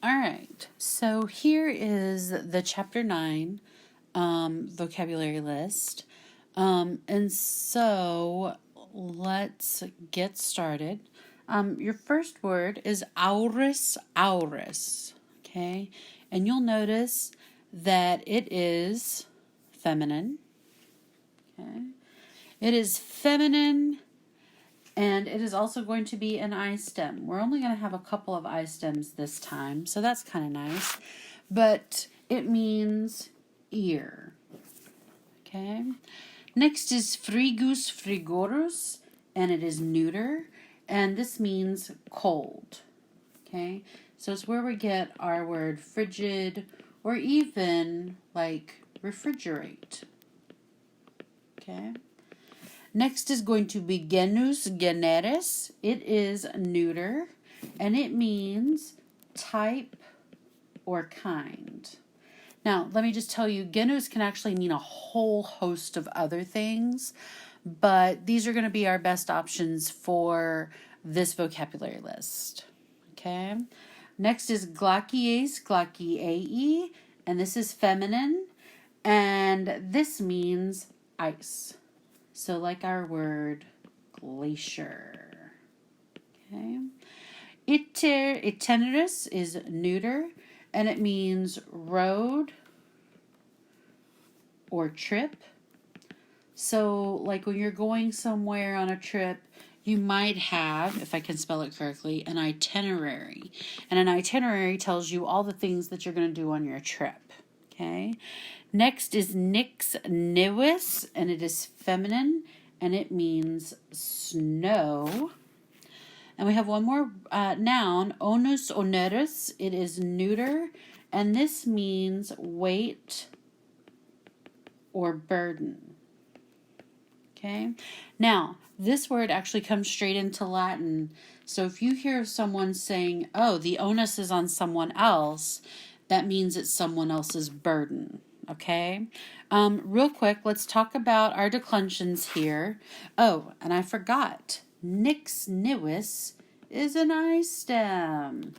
All right, so here is the chapter 9 vocabulary list. And so let's get started. Your first word is aurus auris, okay? And you'll notice that it is feminine, okay? It is feminine, and it is also going to be an I stem. We're only going to have a couple of I stems this time, so that's kind of nice. But it means ear. Okay. Next is frigus frigorus, and it is neuter, and this means cold. Okay. So it's where we get our word frigid, or even like refrigerate. Okay. Next is going to be genus generis. It is neuter, and it means type or kind. Now, let me just tell you, genus can actually mean a whole host of other things, but these are going to be our best options for this vocabulary list. Okay? Next is glacies, glaciae, and this is feminine, and this means ice. So like our word glacier. Okay. Itinerus is neuter, and it means road or trip. So like when you're going somewhere on a trip, you might have, if I can spell it correctly, an itinerary. And an itinerary tells you all the things that you're going to do on your trip. Okay. Next is nix nivis, and it is feminine, and it means snow. And we have one more noun, onus onerus. It is neuter, and this means weight or burden. Okay? Now, this word actually comes straight into Latin. So if you hear someone saying, oh, the onus is on someone else, that means it's someone else's burden. Okay? Real quick, let's talk about our declensions here. Oh, and I forgot. Nix nivis is an I stem.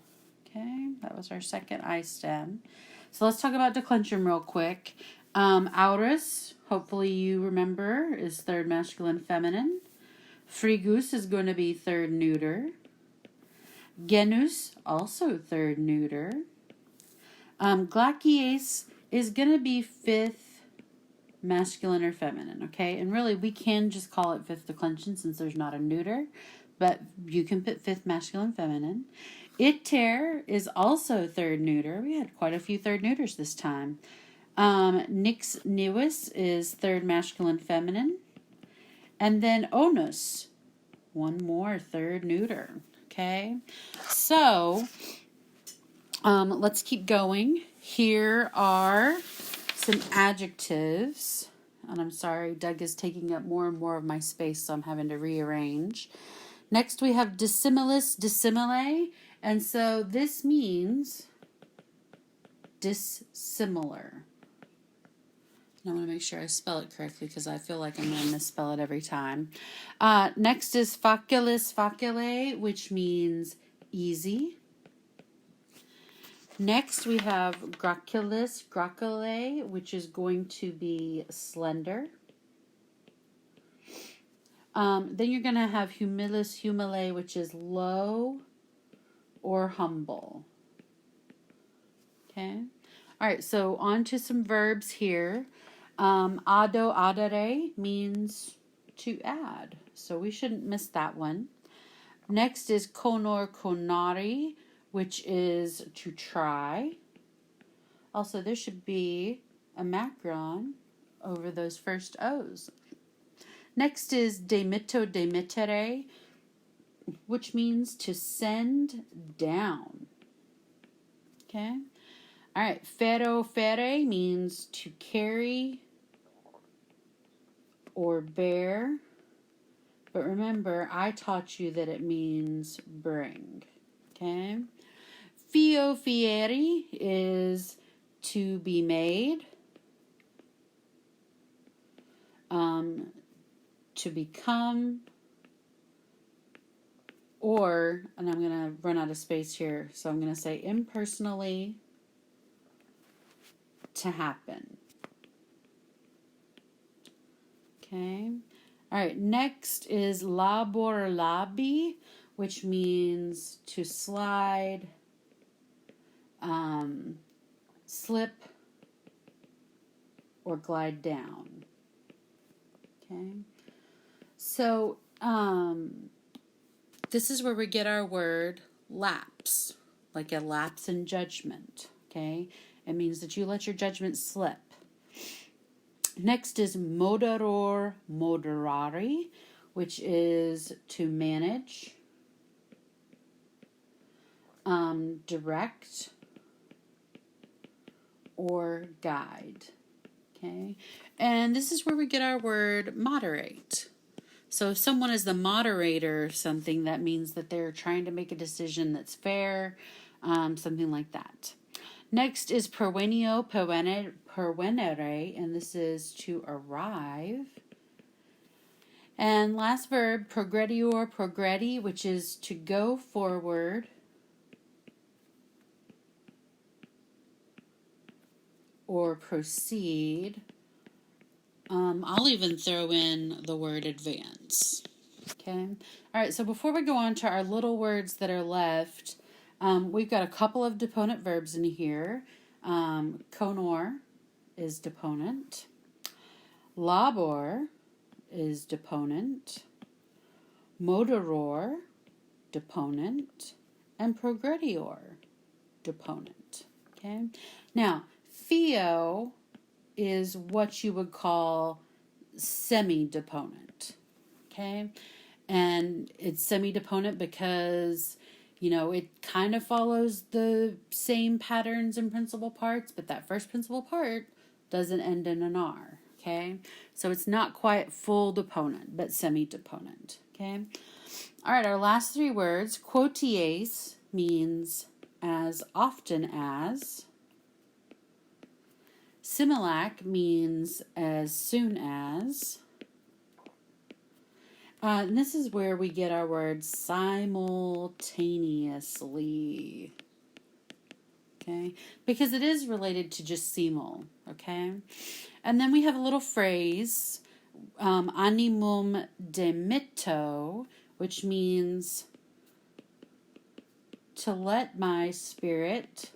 Okay, that was our second I stem. So let's talk about declension real quick. Auris, hopefully you remember, is third masculine feminine. Frigus is going to be third neuter. Genus, also third neuter. Glacies is going to be fifth masculine or feminine, okay? And really, we can just call it fifth declension since there's not a neuter, but you can put fifth masculine, feminine. Iter is also third neuter. We had quite a few third neuters this time. Nix nivis is third masculine, feminine. And then onus, one more third neuter, okay? So, let's keep going. Here are some adjectives, and I'm sorry, Doug is taking up more and more of my space, so I'm having to rearrange. Next, we have dissimilis, dissimile, and so this means dissimilar. And I want to make sure I spell it correctly because I feel like I'm going to misspell it every time. Next is facilis, facile, which means easy. Next, we have gracilis, gracile, which is going to be slender. Then you're going to have humilis, humile, which is low or humble. Okay? All right, so on to some verbs here. Ado, adere means to add, so we shouldn't miss that one. Next is conor, conari, which is to try. Also, there should be a macron over those first O's. Next is demito, demitere, which means to send down. Okay? All right, ferro, ferre means to carry or bear. But remember, I taught you that it means bring. Okay? Fio, fieri is to be made, to become, and I'm going to run out of space here, so I'm going to say impersonally to happen. Okay. All right, next is labor labi, which means to slide, slip, or glide down. Okay. So, this is where we get our word lapse, like a lapse in judgment. Okay. It means that you let your judgment slip. Next is moderor moderari, which is to manage, direct, or guide. Okay, and this is where we get our word moderate. So if someone is the moderator of something, that means that they're trying to make a decision that's fair, something like that. Next is pervenio pervenere, and this is to arrive. And last verb, progredior progredi, which is to go forward or proceed. I'll even throw in the word advance. Okay. All right, so before we go on to our little words that are left, we've got a couple of deponent verbs in here. Conor is deponent. Labor is deponent. Moderor, deponent. And progredior, deponent. Okay. Now, theo is what you would call semi-deponent. Okay. And it's semi-deponent because, it kind of follows the same patterns and principal parts, but that first principal part doesn't end in an R. Okay. So it's not quite full deponent, but semi-deponent. Okay. All right. Our last three words, quoties means as often as. Similac means as soon as. And this is where we get our word simultaneously. Okay? Because it is related to just simul. Okay? And then we have a little phrase, animum demitto, which means to let my spirit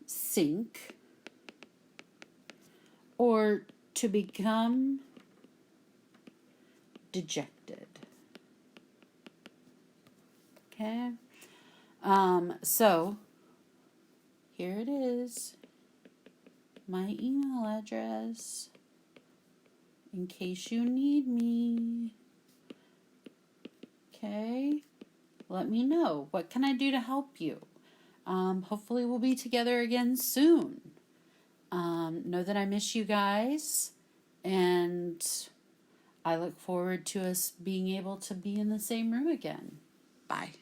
sink, or to become dejected. Okay. So here it is, my email address, in case you need me. Okay. Let me know. What can I do to help you? Hopefully we'll be together again soon. Know that I miss you guys, and I look forward to us being able to be in the same room again. Bye.